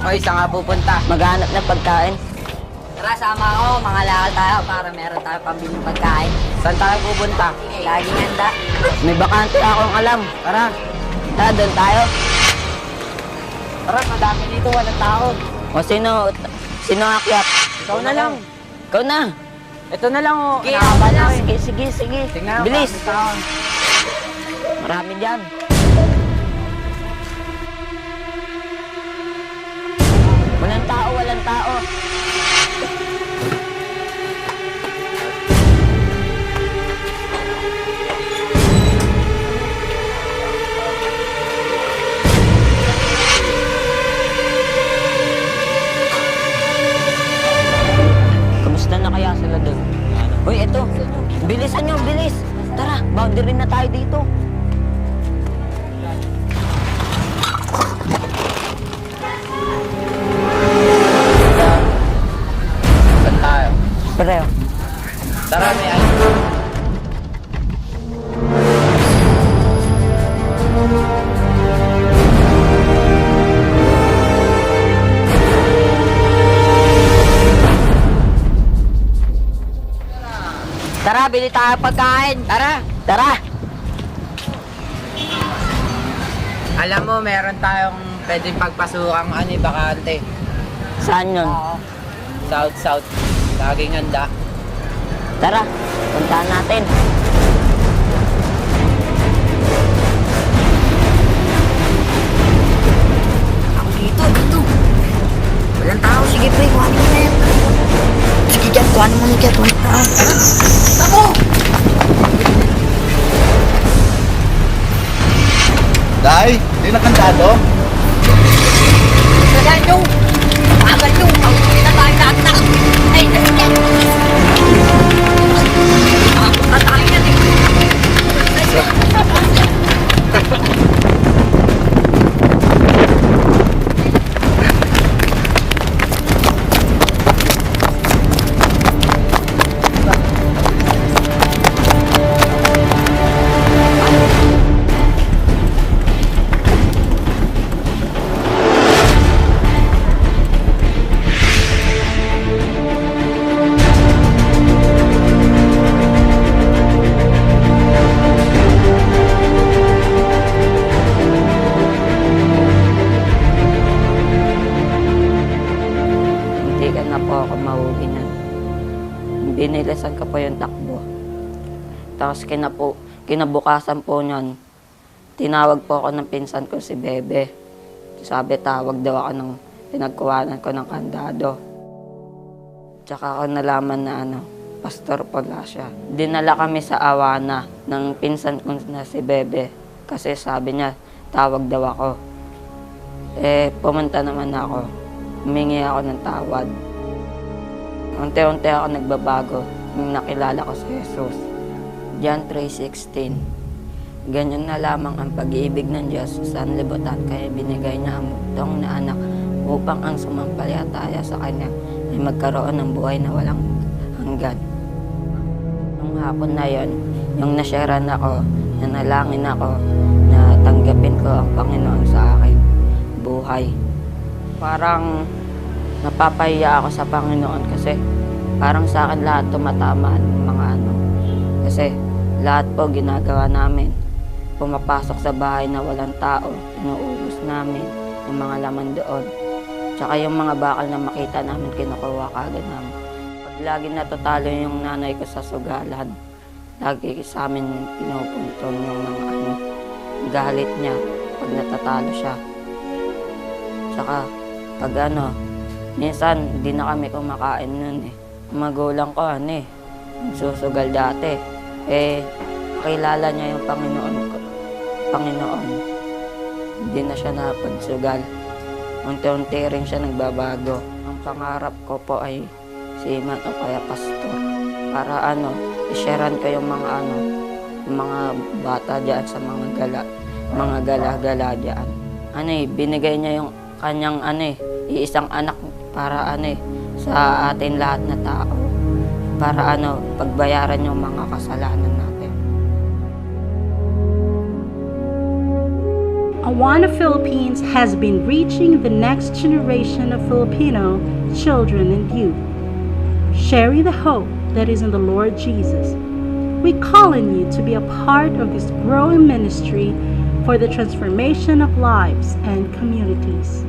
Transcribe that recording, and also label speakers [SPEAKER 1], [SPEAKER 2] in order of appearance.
[SPEAKER 1] Hoy, saan nga pupunta?
[SPEAKER 2] Maghanap ng pagkain.
[SPEAKER 3] Tara, sama ako. Mga lakal tayo para meron tayo pambiling pagkain.
[SPEAKER 1] Saan tayo pupunta?
[SPEAKER 3] Laging handa.
[SPEAKER 2] May bakante akong alam.
[SPEAKER 1] Tara.
[SPEAKER 2] Tara, doon tayo.
[SPEAKER 1] Tara, madami dito, walang tao.
[SPEAKER 2] O sino akyat?
[SPEAKER 1] Ikaw na lang.
[SPEAKER 2] Ikaw na.
[SPEAKER 1] Ito na lang, oh.
[SPEAKER 3] Sige,
[SPEAKER 1] Nakakaba na eh.
[SPEAKER 2] Sige.
[SPEAKER 1] Tingnan,
[SPEAKER 2] Bilis.
[SPEAKER 1] marami tao.
[SPEAKER 2] Marami dyan. Walang tao. Kamusta na kaya sila doon? Uy, eto. Bilisan nyo, bilis. Tara, boundary na tayo dito.
[SPEAKER 1] Saan tayo?
[SPEAKER 2] Pareho.
[SPEAKER 1] Tara, may ayun.
[SPEAKER 3] Tara, bili tayo pagkain.
[SPEAKER 1] Tara.
[SPEAKER 2] Tara.
[SPEAKER 1] Alam mo, meron tayong pwedeng pagpasukang bakante.
[SPEAKER 2] Saan yun?
[SPEAKER 1] South. Laging handa.
[SPEAKER 2] Tara, puntahan natin.
[SPEAKER 3] Ako dito. Walang tao. Sige, pre, kuhanin mo na yan. Sige, dyan, kuhanin mo na dyan. Walang tao. Ako!
[SPEAKER 4] Day, di na kantado?
[SPEAKER 3] Salaan nyo! Pagal nyo! Ang na tayo lahat na! Ay, nasa dyan! Ako na tayo yan eh!
[SPEAKER 2] Hindi ka na po ako mahuli na. Binilasan ka po yung takbo. Tapos kinabukasan po niyan, tinawag po ako ng pinsan ko si Bebe. Sabi tawag daw ako ng pinagkuhanan ko ng kandado. Tsaka ako nalaman na pastor pala siya. Dinala kami sa Awana ng pinsan ko na si Bebe. Kasi sabi niya, tawag daw ako. Pumunta naman ako. Humingi ako ng tawad. Unti-unti ako nagbabago nung nakilala ko si Jesus. John 3:16. Ganyan na lamang ang pag-iibig ng Diyos sa sanlibutan, kaya binigay niya ang bugtong na anak upang ang sumampalataya sa Kanya ay magkaroon ng buhay na walang hanggan. Nung hapon na yon, yung nasyaran ako, nanalangin ako na tanggapin ko ang Panginoon sa akin buhay. Parang napapahiya ako sa Panginoon kasi parang sa akin lahat tumatamaan ng mga Kasi lahat po ginagawa namin. Pumapasok sa bahay na walang tao, inuubos namin yung mga laman doon. Tsaka yung mga bakal na makita namin, kinukuha kagad namin. Pag lagi natatalo yung nanay ko sa sugalan, lagi sa amin pinupuntong yung mga galit niya pag natatalo siya. Tsaka pag minsan hindi na kami kumakain nun eh. Magulang ko susugal dati. Kilala niya yung Panginoon. Hindi na siya napagsugal. Unti-unti rin siya nagbabago. Ang pangarap ko po ay seaman o kaya pastor. Para i-sharean ko yung mga bata diyan sa mga gala diyan. Binigay niya yung kanyang iisang anak para sa atin lahat na tao. Para pagbayaran yung mga kasalanan natin.
[SPEAKER 5] Awana Philippines has been reaching the next generation of Filipino children and youth, sharing the hope that is in the Lord Jesus. We call on you to be a part of this growing ministry for the transformation of lives and communities.